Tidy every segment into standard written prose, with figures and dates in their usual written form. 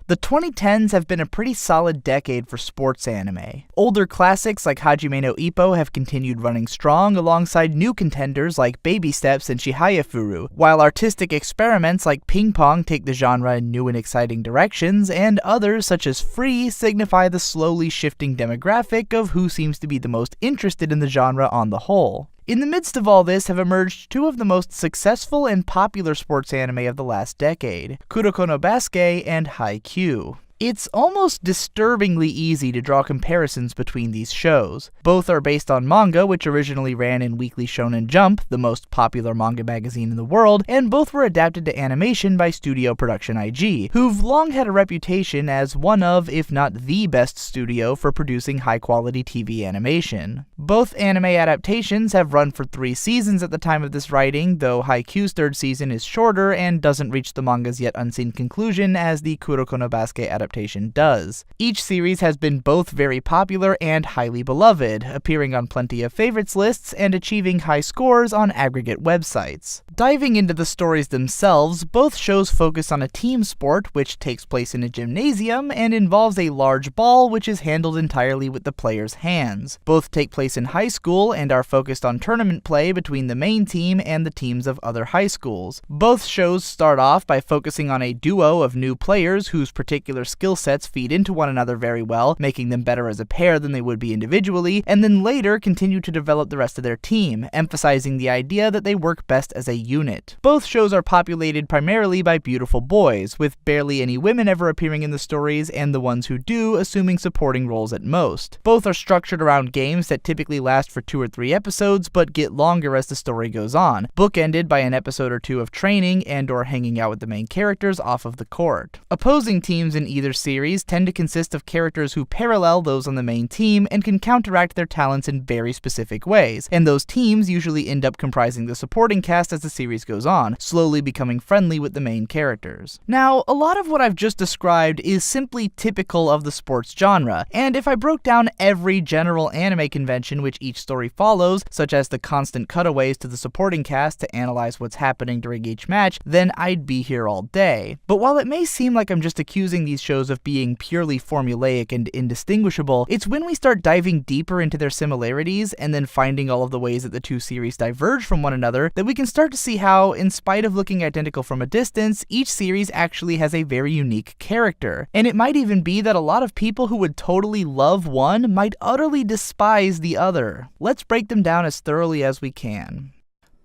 The 2010s have been a pretty solid decade for sports anime. Older classics like Hajime no Ippo have continued running strong alongside new contenders like Baby Steps and Chihayafuru, while artistic experiments like Ping Pong take the genre in new and exciting directions, and others such as Free signify the slowly shifting demographic of who seems to be the most interested in the genre on the whole. In the midst of all this have emerged two of the most successful and popular sports anime of the last decade, Kuroko no Basuke and Haikyuu. It's almost disturbingly easy to draw comparisons between these shows. Both are based on manga, which originally ran in Weekly Shonen Jump, the most popular manga magazine in the world, and both were adapted to animation by Studio Production IG, who've long had a reputation as one of, if not the best studio for producing high-quality TV animation. Both anime adaptations have run for 3 seasons at the time of this writing, though Haikyuu's 3rd season is shorter and doesn't reach the manga's yet unseen conclusion as the Kuroko no Basuke adaptation does. Each series has been both very popular and highly beloved, appearing on plenty of favorites lists and achieving high scores on aggregate websites. Diving into the stories themselves, both shows focus on a team sport which takes place in a gymnasium and involves a large ball which is handled entirely with the player's hands. Both take place in high school and are focused on tournament play between the main team and the teams of other high schools. Both shows start off by focusing on a duo of new players whose particular skill sets feed into one another very well, making them better as a pair than they would be individually, and then later continue to develop the rest of their team, emphasizing the idea that they work best as a unit. Both shows are populated primarily by beautiful boys, with barely any women ever appearing in the stories, and the ones who do assuming supporting roles at most. Both are structured around games that typically last for 2 or 3 episodes, but get longer as the story goes on, bookended by an episode or 2 of training and/or hanging out with the main characters off of the court. Opposing teams in either series tend to consist of characters who parallel those on the main team and can counteract their talents in very specific ways, and those teams usually end up comprising the supporting cast as the series goes on, slowly becoming friendly with the main characters. Now, a lot of what I've just described is simply typical of the sports genre, and if I broke down every general anime convention which each story follows, such as the constant cutaways to the supporting cast to analyze what's happening during each match, then I'd be here all day. But while it may seem like I'm just accusing these shows of being purely formulaic and indistinguishable, it's when we start diving deeper into their similarities and then finding all of the ways that the two series diverge from one another that we can start to see how, in spite of looking identical from a distance, each series actually has a very unique character. And it might even be that a lot of people who would totally love one might utterly despise the other. Let's break them down as thoroughly as we can.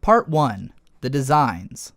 Part 1. The designs.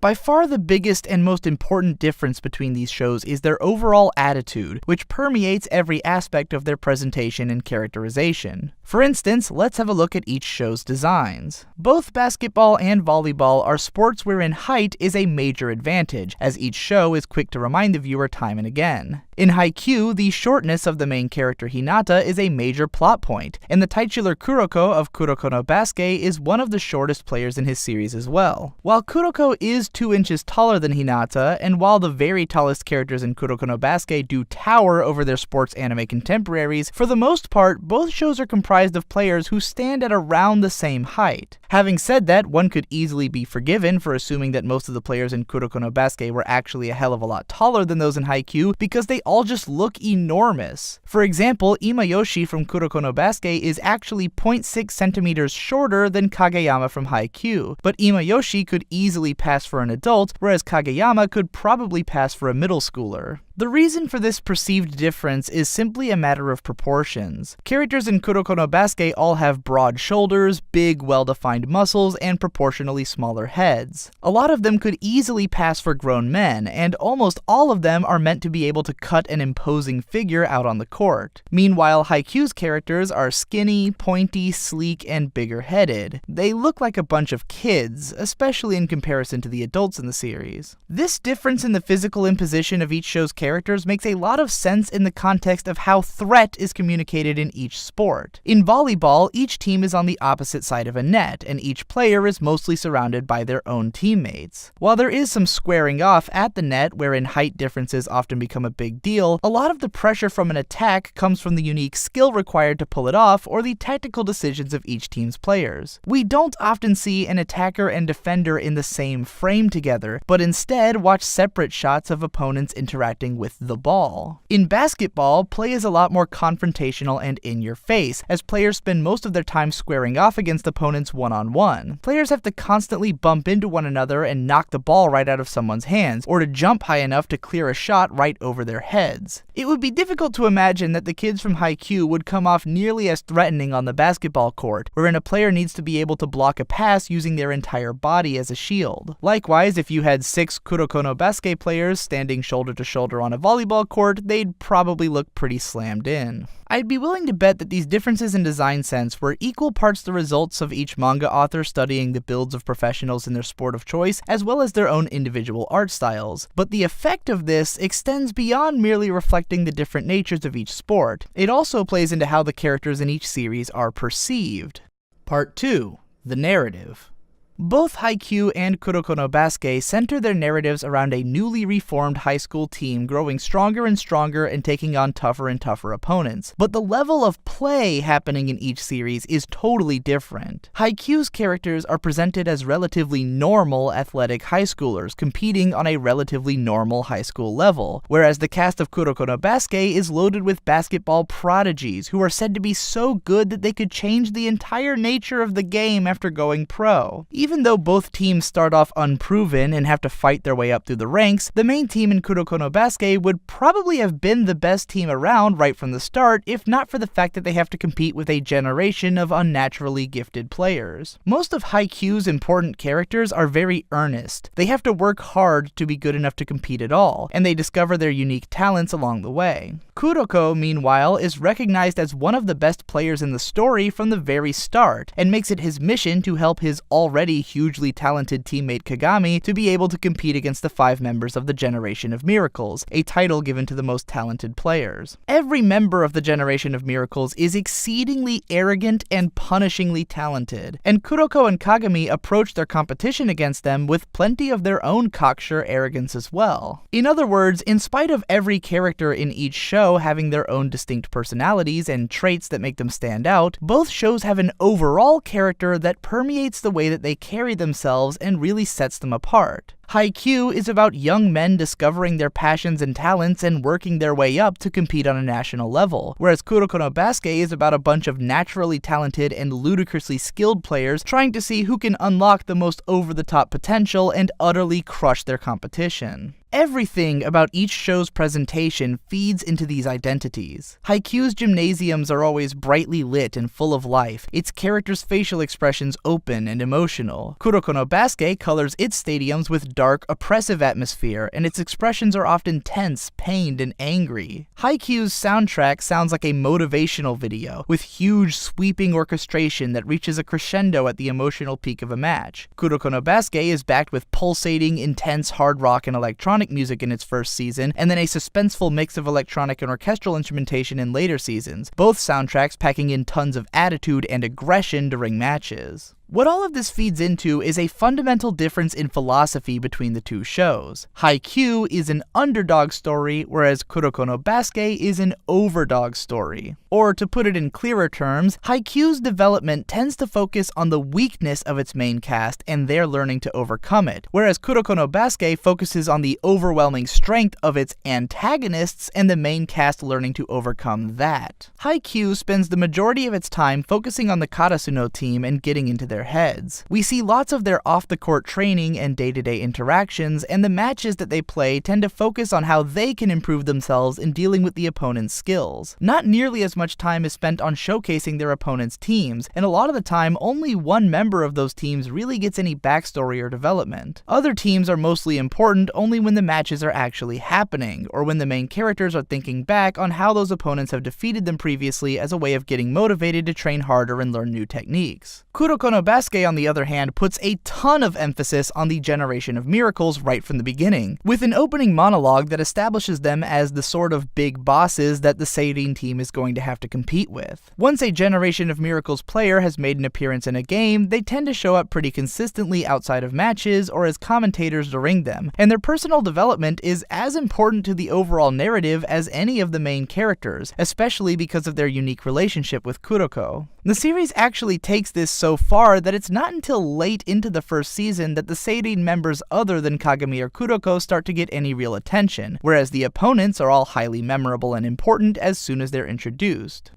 By far the biggest and most important difference between these shows is their overall attitude, which permeates every aspect of their presentation and characterization. For instance, let's have a look at each show's designs. Both basketball and volleyball are sports wherein height is a major advantage, as each show is quick to remind the viewer time and again. In Haikyuu, the shortness of the main character Hinata is a major plot point, and the titular Kuroko of Kuroko no Basuke is one of the shortest players in his series as well. While Kuroko is 2 inches taller than Hinata, and while the very tallest characters in Kuroko no Basuke do tower over their sports anime contemporaries, for the most part, both shows are comprised of players who stand at around the same height. Having said that, one could easily be forgiven for assuming that most of the players in Kuroko no Basuke were actually a hell of a lot taller than those in Haikyuu, because they all just look enormous. For example, Imayoshi from Kuroko no Basuke is actually 0.6 centimeters shorter than Kageyama from Haikyuu, but Imayoshi could easily pass for an adult, whereas Kageyama could probably pass for a middle schooler. The reason for this perceived difference is simply a matter of proportions. Characters in Kuroko no Basuke all have broad shoulders, big, well-defined muscles, and proportionally smaller heads. A lot of them could easily pass for grown men, and almost all of them are meant to be able to cut an imposing figure out on the court. Meanwhile, Haikyuu's characters are skinny, pointy, sleek, and bigger-headed. They look like a bunch of kids, especially in comparison to the adults in the series. This difference in the physical imposition of each show's characters makes a lot of sense in the context of how threat is communicated in each sport. In volleyball, each team is on the opposite side of a net, and each player is mostly surrounded by their own teammates. While there is some squaring off at the net, wherein height differences often become a big deal, a lot of the pressure from an attack comes from the unique skill required to pull it off or the tactical decisions of each team's players. We don't often see an attacker and defender in the same frame together, but instead watch separate shots of opponents interacting dealing with the ball. In basketball, play is a lot more confrontational and in your face, as players spend most of their time squaring off against opponents one-on-one. Players have to constantly bump into one another and knock the ball right out of someone's hands, or to jump high enough to clear a shot right over their heads. It would be difficult to imagine that the kids from Haikyuu would come off nearly as threatening on the basketball court, wherein a player needs to be able to block a pass using their entire body as a shield. Likewise, if you had 6 Kuroko no Basket players standing shoulder to shoulder on a volleyball court, they'd probably look pretty slammed in. I'd be willing to bet that these differences in design sense were equal parts the results of each manga author studying the builds of professionals in their sport of choice, as well as their own individual art styles. But the effect of this extends beyond merely reflecting the different natures of each sport. It also plays into how the characters in each series are perceived. Part 2. The narrative. Both Haikyuu and Kuroko no Basket center their narratives around a newly reformed high school team growing stronger and stronger and taking on tougher and tougher opponents. But the level of play happening in each series is totally different. Haikyuu's characters are presented as relatively normal athletic high schoolers competing on a relatively normal high school level, whereas the cast of Kuroko no Basket is loaded with basketball prodigies who are said to be so good that they could change the entire nature of the game after going pro. Even though both teams start off unproven and have to fight their way up through the ranks, the main team in Kuroko no Basket would probably have been the best team around right from the start if not for the fact that they have to compete with a generation of unnaturally gifted players. Most of Haikyuu's important characters are very earnest. They have to work hard to be good enough to compete at all, and they discover their unique talents along the way. Kuroko, meanwhile, is recognized as one of the best players in the story from the very start, and makes it his mission to help his already hugely talented teammate Kagami to be able to compete against the 5 members of the Generation of Miracles, a title given to the most talented players. Every member of the Generation of Miracles is exceedingly arrogant and punishingly talented, and Kuroko and Kagami approach their competition against them with plenty of their own cocksure arrogance as well. In other words, in spite of every character in each show having their own distinct personalities and traits that make them stand out, both shows have an overall character that permeates the way that they carry themselves and really sets them apart. Haikyuu is about young men discovering their passions and talents and working their way up to compete on a national level, whereas Kuroko no Basket is about a bunch of naturally talented and ludicrously skilled players trying to see who can unlock the most over-the-top potential and utterly crush their competition. Everything about each show's presentation feeds into these identities. Haikyuu's gymnasiums are always brightly lit and full of life, its characters' facial expressions open and emotional. Kuroko no Basket colors its stadiums with dark, oppressive atmosphere, and its expressions are often tense, pained, and angry. Haikyuu's soundtrack sounds like a motivational video, with huge, sweeping orchestration that reaches a crescendo at the emotional peak of a match. Kuroko no Basket is backed with pulsating, intense hard rock and electronic music in its first season, and then a suspenseful mix of electronic and orchestral instrumentation in later seasons, both soundtracks packing in tons of attitude and aggression during matches. What all of this feeds into is a fundamental difference in philosophy between the two shows. Haikyuu is an underdog story, whereas Kuroko no Basket is an overdog story. Or to put it in clearer terms, Haikyuu's development tends to focus on the weakness of its main cast and their learning to overcome it, whereas Kuroko no Basket focuses on the overwhelming strength of its antagonists and the main cast learning to overcome that. Haikyuu spends the majority of its time focusing on the Karasuno team and getting into their heads. We see lots of their off-the-court training and day-to-day interactions, and the matches that they play tend to focus on how they can improve themselves in dealing with the opponent's skills. Not nearly as much time is spent on showcasing their opponent's teams, and a lot of the time only one member of those teams really gets any backstory or development. Other teams are mostly important only when the matches are actually happening, or when the main characters are thinking back on how those opponents have defeated them previously as a way of getting motivated to train harder and learn new techniques. Kuroko no Basket, on the other hand, puts a ton of emphasis on the Generation of Miracles right from the beginning, with an opening monologue that establishes them as the sort of big bosses that the Seirin team is going to have to compete with. Once a Generation of Miracles player has made an appearance in a game, they tend to show up pretty consistently outside of matches or as commentators during them, and their personal development is as important to the overall narrative as any of the main characters, especially because of their unique relationship with Kuroko. The series actually takes this so far far that it's not until late into the first season that the Seirin members other than Kagami or Kuroko start to get any real attention, whereas the opponents are all highly memorable and important as soon as they're introduced.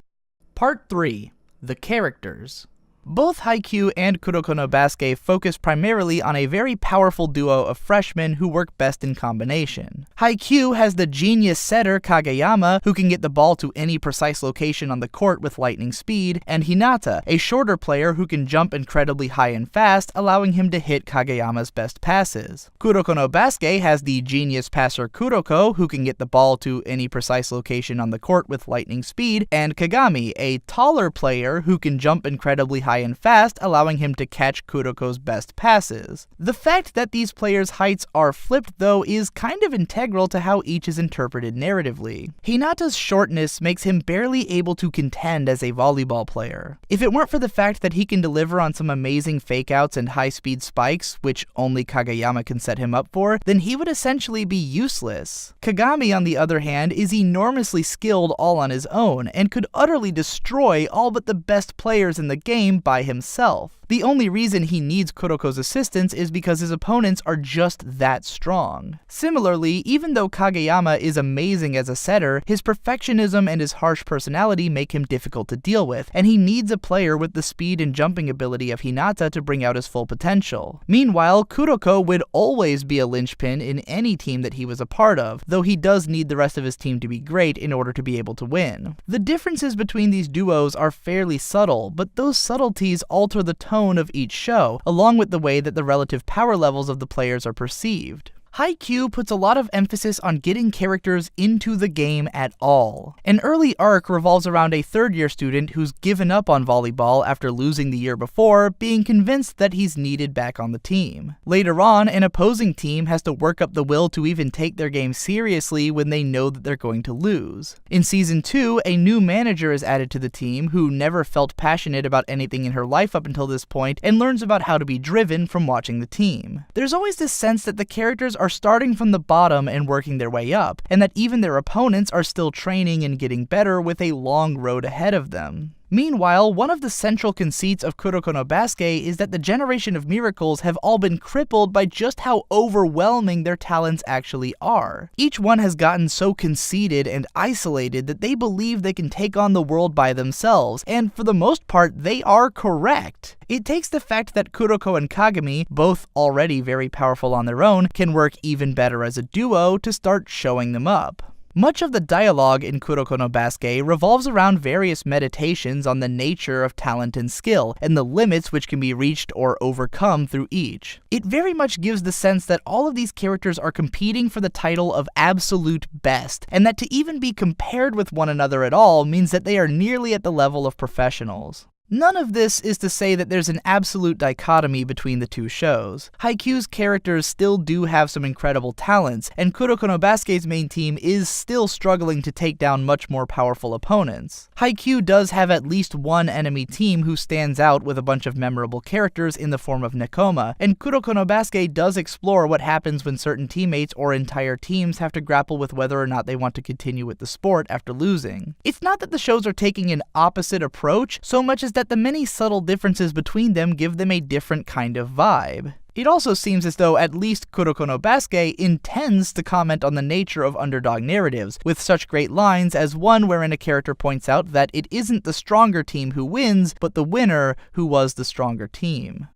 Part 3. The Characters. Both Haikyuu and Kuroko no Basket focus primarily on a very powerful duo of freshmen who work best in combination. Haikyuu has the genius setter Kageyama, who can get the ball to any precise location on the court with lightning speed, and Hinata, a shorter player who can jump incredibly high and fast, allowing him to hit Kageyama's best passes. Kuroko no Basket has the genius passer Kuroko, who can get the ball to any precise location on the court with lightning speed, and Kagami, a taller player who can jump incredibly high and fast, allowing him to catch Kuroko's best passes. The fact that these players' heights are flipped, though, is kind of integral to how each is interpreted narratively. Hinata's shortness makes him barely able to contend as a volleyball player. If it weren't for the fact that he can deliver on some amazing fakeouts and high-speed spikes, which only Kageyama can set him up for, then he would essentially be useless. Kagami, on the other hand, is enormously skilled all on his own, and could utterly destroy all but the best players in the game by himself. The only reason he needs Kuroko's assistance is because his opponents are just that strong. Similarly, even though Kageyama is amazing as a setter, his perfectionism and his harsh personality make him difficult to deal with, and he needs a player with the speed and jumping ability of Hinata to bring out his full potential. Meanwhile, Kuroko would always be a linchpin in any team that he was a part of, though he does need the rest of his team to be great in order to be able to win. The differences between these duos are fairly subtle, but those subtleties alter the tone of each show, along with the way that the relative power levels of the players are perceived. Haikyuu puts a lot of emphasis on getting characters into the game at all. An early arc revolves around a third-year student who's given up on volleyball after losing the year before, being convinced that he's needed back on the team. Later on, an opposing team has to work up the will to even take their game seriously when they know that they're going to lose. In Season 2, a new manager is added to the team who never felt passionate about anything in her life up until this point and learns about how to be driven from watching the team. There's always this sense that the characters are starting from the bottom and working their way up, and that even their opponents are still training and getting better with a long road ahead of them. Meanwhile, one of the central conceits of Kuroko no Basket is that the generation of miracles have all been crippled by just how overwhelming their talents actually are. Each one has gotten so conceited and isolated that they believe they can take on the world by themselves, and for the most part, they are correct. It takes the fact that Kuroko and Kagami, both already very powerful on their own, can work even better as a duo to start showing them up. Much of the dialogue in Kuroko no Basket revolves around various meditations on the nature of talent and skill, and the limits which can be reached or overcome through each. It very much gives the sense that all of these characters are competing for the title of absolute best, and that to even be compared with one another at all means that they are nearly at the level of professionals. None of this is to say that there's an absolute dichotomy between the two shows. Haikyuu's characters still do have some incredible talents, and Kuroko no Basket's main team is still struggling to take down much more powerful opponents. Haikyuu does have at least one enemy team who stands out with a bunch of memorable characters in the form of Nekoma, and Kuroko no Basket does explore what happens when certain teammates or entire teams have to grapple with whether or not they want to continue with the sport after losing. It's not that the shows are taking an opposite approach, so much as that the many subtle differences between them give them a different kind of vibe. It also seems as though at least Kuroko no Basket intends to comment on the nature of underdog narratives, with such great lines as one wherein a character points out that it isn't the stronger team who wins, but the winner who was the stronger team.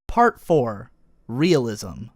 Part 4. Realism.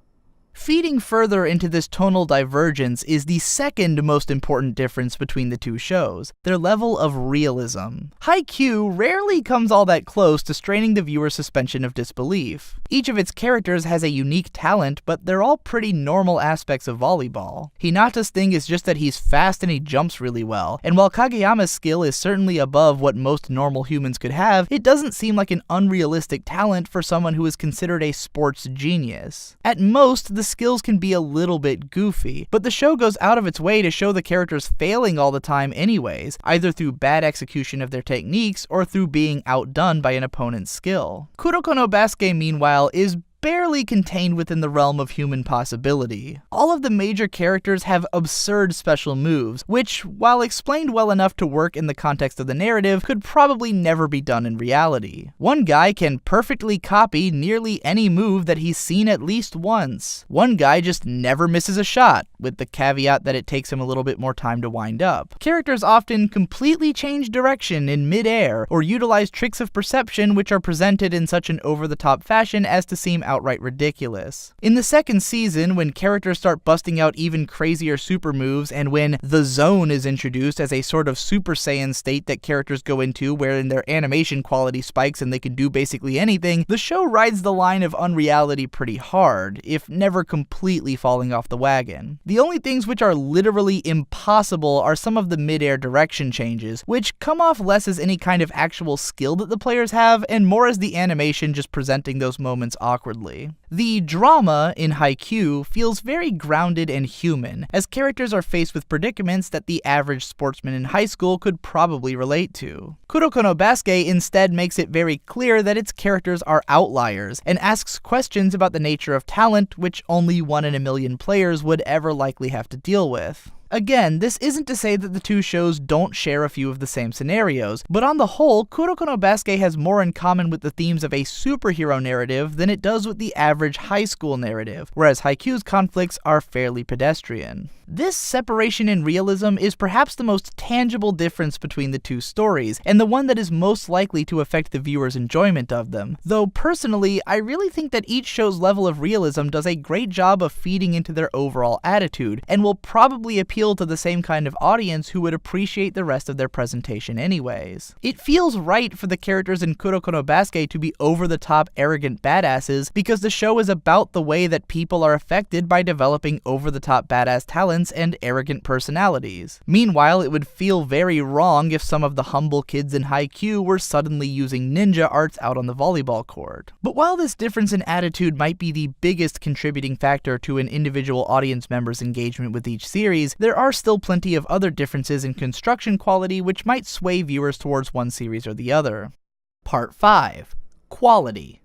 Feeding further into this tonal divergence is the second most important difference between the two shows, their level of realism. Haikyuu rarely comes all that close to straining the viewer's suspension of disbelief. Each of its characters has a unique talent, but they're all pretty normal aspects of volleyball. Hinata's thing is just that he's fast and he jumps really well, and while Kageyama's skill is certainly above what most normal humans could have, it doesn't seem like an unrealistic talent for someone who is considered a sports genius. At most, the skills can be a little bit goofy, but the show goes out of its way to show the characters failing all the time anyways, either through bad execution of their techniques or through being outdone by an opponent's skill. Kuroko no Basket, meanwhile, is barely contained within the realm of human possibility. All of the major characters have absurd special moves, which, while explained well enough to work in the context of the narrative, could probably never be done in reality. One guy can perfectly copy nearly any move that he's seen at least once. One guy just never misses a shot, with the caveat that it takes him a little bit more time to wind up. Characters often completely change direction in mid-air, or utilize tricks of perception which are presented in such an over-the-top fashion as to seem outright ridiculous. In the second season, when characters start busting out even crazier super moves, and when the Zone is introduced as a sort of Super Saiyan state that characters go into wherein their animation quality spikes and they can do basically anything, the show rides the line of unreality pretty hard, if never completely falling off the wagon. The only things which are literally impossible are some of the mid-air direction changes, which come off less as any kind of actual skill that the players have, and more as the animation just presenting those moments awkwardly. The drama in Haikyuu feels very grounded and human, as characters are faced with predicaments that the average sportsman in high school could probably relate to. Kuroko no Basket instead makes it very clear that its characters are outliers, and asks questions about the nature of talent which only 1 in a million players would ever likely have to deal with. Again, this isn't to say that the two shows don't share a few of the same scenarios, but on the whole, Kuroko no Basket has more in common with the themes of a superhero narrative than it does with the average high school narrative, whereas Haikyuu's conflicts are fairly pedestrian. This separation in realism is perhaps the most tangible difference between the two stories, and the one that is most likely to affect the viewer's enjoyment of them, though personally, I really think that each show's level of realism does a great job of feeding into their overall attitude, and will probably appeal to the same kind of audience who would appreciate the rest of their presentation anyways. It feels right for the characters in Kuroko no Basket to be over-the-top arrogant badasses, because the show is about the way that people are affected by developing over-the-top badass talents and arrogant personalities. Meanwhile, it would feel very wrong if some of the humble kids in Haikyuu were suddenly using ninja arts out on the volleyball court. But while this difference in attitude might be the biggest contributing factor to an individual audience member's engagement with each series, there are still plenty of other differences in construction quality which might sway viewers towards one series or the other. Part 5. Quality.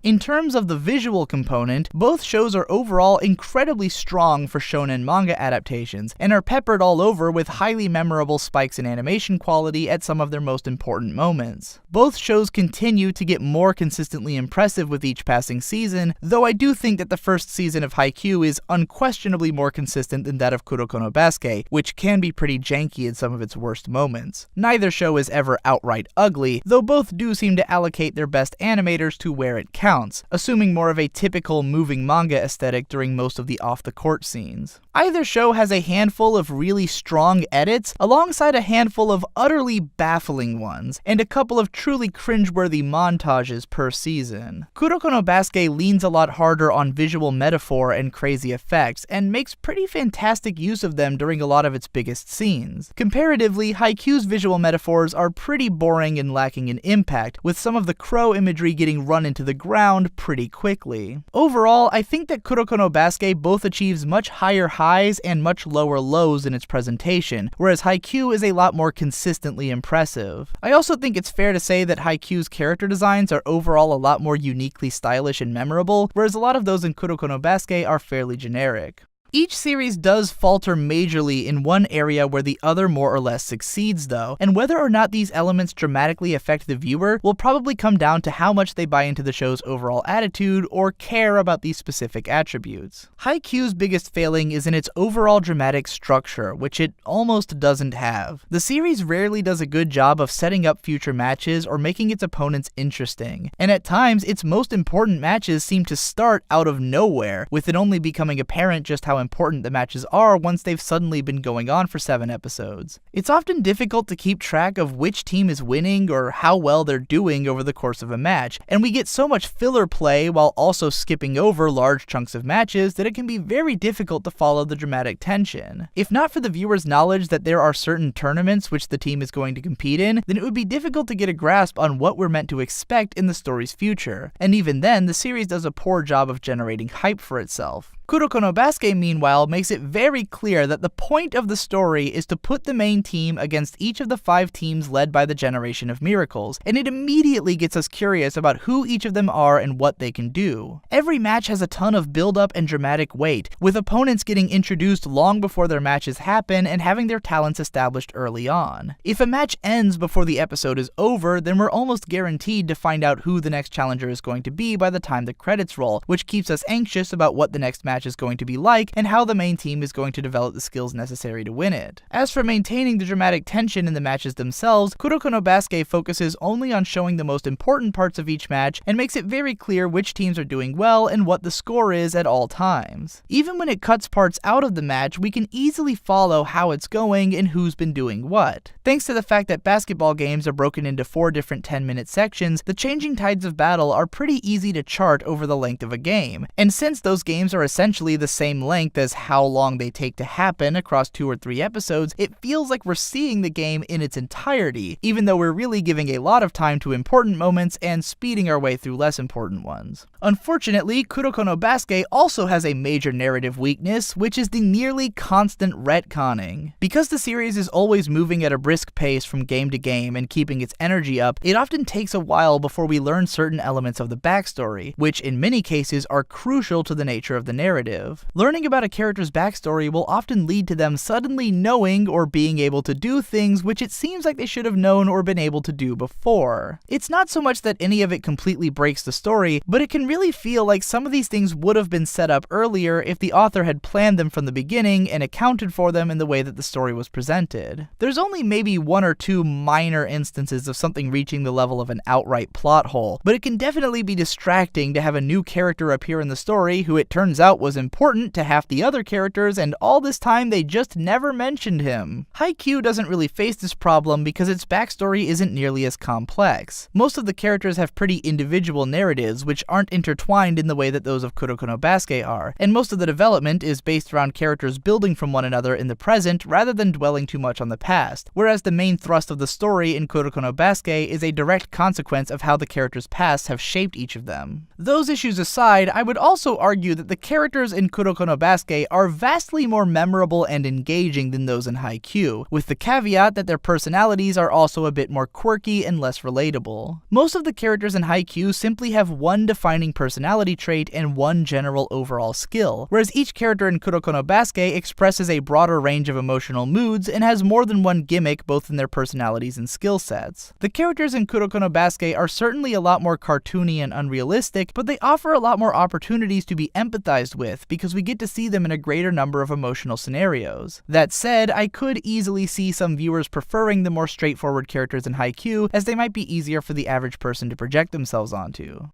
In terms of the visual component, both shows are overall incredibly strong for shonen manga adaptations, and are peppered all over with highly memorable spikes in animation quality at some of their most important moments. Both shows continue to get more consistently impressive with each passing season, though I do think that the first season of Haikyuu is unquestionably more consistent than that of Kuroko no Basket, which can be pretty janky in some of its worst moments. Neither show is ever outright ugly, though both do seem to allocate their best animators to where it counts, assuming more of a typical moving manga aesthetic during most of the off-the-court scenes. Either show has a handful of really strong edits, alongside a handful of utterly baffling ones, and a couple of truly cringeworthy montages per season. Kuroko no Basket leans a lot harder on visual metaphor and crazy effects, and makes pretty fantastic use of them during a lot of its biggest scenes. Comparatively, Haikyuu's visual metaphors are pretty boring and lacking in impact, with some of the crow imagery getting run into the ground pretty quickly. Overall, I think that Kuroko no Basket both achieves much higher highs and much lower lows in its presentation, whereas Haikyuu is a lot more consistently impressive. I also think it's fair to say that Haikyuu's character designs are overall a lot more uniquely stylish and memorable, whereas a lot of those in Kuroko no Basket are fairly generic. Each series does falter majorly in one area where the other more or less succeeds though, and whether or not these elements dramatically affect the viewer will probably come down to how much they buy into the show's overall attitude or care about these specific attributes. Haikyuu's biggest failing is in its overall dramatic structure, which it almost doesn't have. The series rarely does a good job of setting up future matches or making its opponents interesting, and at times its most important matches seem to start out of nowhere, with it only becoming apparent just how important the matches are once they've suddenly been going on for 7 episodes. It's often difficult to keep track of which team is winning or how well they're doing over the course of a match, and we get so much filler play while also skipping over large chunks of matches that it can be very difficult to follow the dramatic tension. If not for the viewer's knowledge that there are certain tournaments which the team is going to compete in, then it would be difficult to get a grasp on what we're meant to expect in the story's future, and even then, the series does a poor job of generating hype for itself. Kuroko no Basket, meanwhile, makes it very clear that the point of the story is to put the main team against each of the 5 teams led by the Generation of Miracles, and it immediately gets us curious about who each of them are and what they can do. Every match has a ton of build-up and dramatic weight, with opponents getting introduced long before their matches happen and having their talents established early on. If a match ends before the episode is over, then we're almost guaranteed to find out who the next challenger is going to be by the time the credits roll, which keeps us anxious about what the next match is going to be like and how the main team is going to develop the skills necessary to win it. As for maintaining the dramatic tension in the matches themselves, Kuroko no Basket focuses only on showing the most important parts of each match and makes it very clear which teams are doing well and what the score is at all times. Even when it cuts parts out of the match, we can easily follow how it's going and who's been doing what. Thanks to the fact that basketball games are broken into 4 different 10-minute sections, the changing tides of battle are pretty easy to chart over the length of a game. And since those games are essentially the same length as how long they take to happen across 2 or 3 episodes, it feels like we're seeing the game in its entirety, even though we're really giving a lot of time to important moments and speeding our way through less important ones. Unfortunately, Kuroko no Basket also has a major narrative weakness, which is the nearly constant retconning. Because the series is always moving at a brisk pace from game to game and keeping its energy up, it often takes a while before we learn certain elements of the backstory, which in many cases are crucial to the nature of the narrative. Learning about a character's backstory will often lead to them suddenly knowing or being able to do things which it seems like they should have known or been able to do before. It's not so much that any of it completely breaks the story, but it can really feel like some of these things would have been set up earlier if the author had planned them from the beginning and accounted for them in the way that the story was presented. There's only maybe 1 or 2 minor instances of something reaching the level of an outright plot hole, but it can definitely be distracting to have a new character appear in the story who it turns out was important to half the other characters, and all this time they just never mentioned him. Haikyuu doesn't really face this problem because its backstory isn't nearly as complex. Most of the characters have pretty individual narratives which aren't intertwined in the way that those of Kuroko no Basket are, and most of the development is based around characters building from one another in the present rather than dwelling too much on the past, whereas the main thrust of the story in Kuroko no Basket is a direct consequence of how the characters' pasts have shaped each of them. Those issues aside, I would also argue that the characters in Kuroko no Basket are vastly more memorable and engaging than those in Haikyuu, with the caveat that their personalities are also a bit more quirky and less relatable. Most of the characters in Haikyuu simply have one defining personality trait and one general overall skill, whereas each character in Kuroko no Basket expresses a broader range of emotional moods and has more than one gimmick both in their personalities and skill sets. The characters in Kuroko no Basket are certainly a lot more cartoony and unrealistic, but they offer a lot more opportunities to be empathized with because we get to see them in a greater number of emotional scenarios. That said, I could easily see some viewers preferring the more straightforward characters in Haikyuu, as they might be easier for the average person to project themselves onto.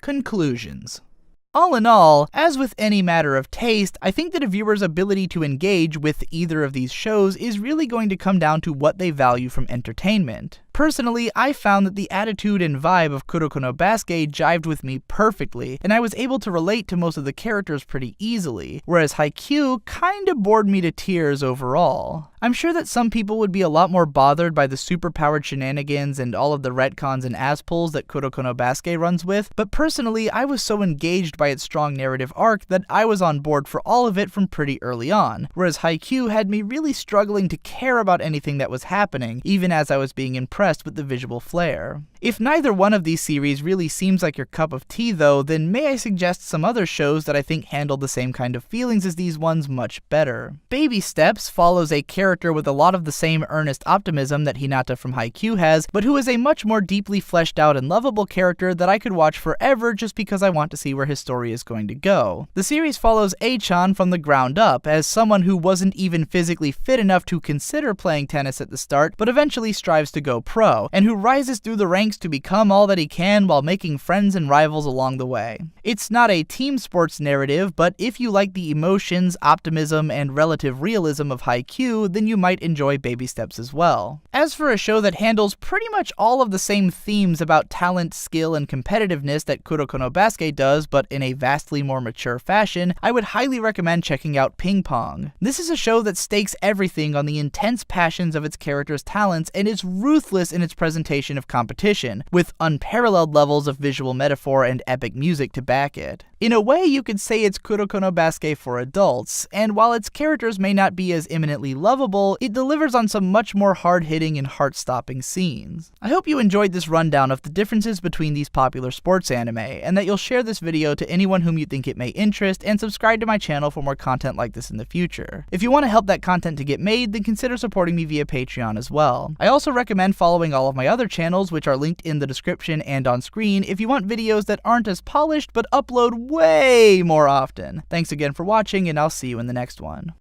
Conclusions. All in all, as with any matter of taste, I think that a viewer's ability to engage with either of these shows is really going to come down to what they value from entertainment. Personally, I found that the attitude and vibe of Kuroko no Basket jived with me perfectly, and I was able to relate to most of the characters pretty easily, whereas Haikyuu kinda bored me to tears overall. I'm sure that some people would be a lot more bothered by the superpowered shenanigans and all of the retcons and ass-pulls that Kuroko no Basket runs with, but personally, I was so engaged by its strong narrative arc that I was on board for all of it from pretty early on, whereas Haikyuu had me really struggling to care about anything that was happening, even as I was being impressed with the visual flair. If neither one of these series really seems like your cup of tea though, then may I suggest some other shows that I think handle the same kind of feelings as these ones much better. Baby Steps follows a character with a lot of the same earnest optimism that Hinata from Haikyuu has, but who is a much more deeply fleshed out and lovable character that I could watch forever just because I want to see where his story is going to go. The series follows A-chan from the ground up, as someone who wasn't even physically fit enough to consider playing tennis at the start, but eventually strives to go pro, and who rises through the ranks to become all that he can while making friends and rivals along the way. It's not a team sports narrative, but if you like the emotions, optimism, and relative realism of Haikyuu, then you might enjoy Baby Steps as well. As for a show that handles pretty much all of the same themes about talent, skill, and competitiveness that Kuroko no Basket does, but in a vastly more mature fashion, I would highly recommend checking out Ping Pong. This is a show that stakes everything on the intense passions of its characters' talents and is ruthless in its presentation of competition, with unparalleled levels of visual metaphor and epic music to back it. In a way, you could say it's Kuroko no Basuke for adults, and while its characters may not be as eminently lovable, it delivers on some much more hard-hitting and heart-stopping scenes. I hope you enjoyed this rundown of the differences between these popular sports anime, and that you'll share this video to anyone whom you think it may interest, and subscribe to my channel for more content like this in the future. If you want to help that content to get made, then consider supporting me via Patreon as well. I also recommend following all of my other channels, which are linked in the description and on screen, if you want videos that aren't as polished but upload way more often. Thanks again for watching, and I'll see you in the next one.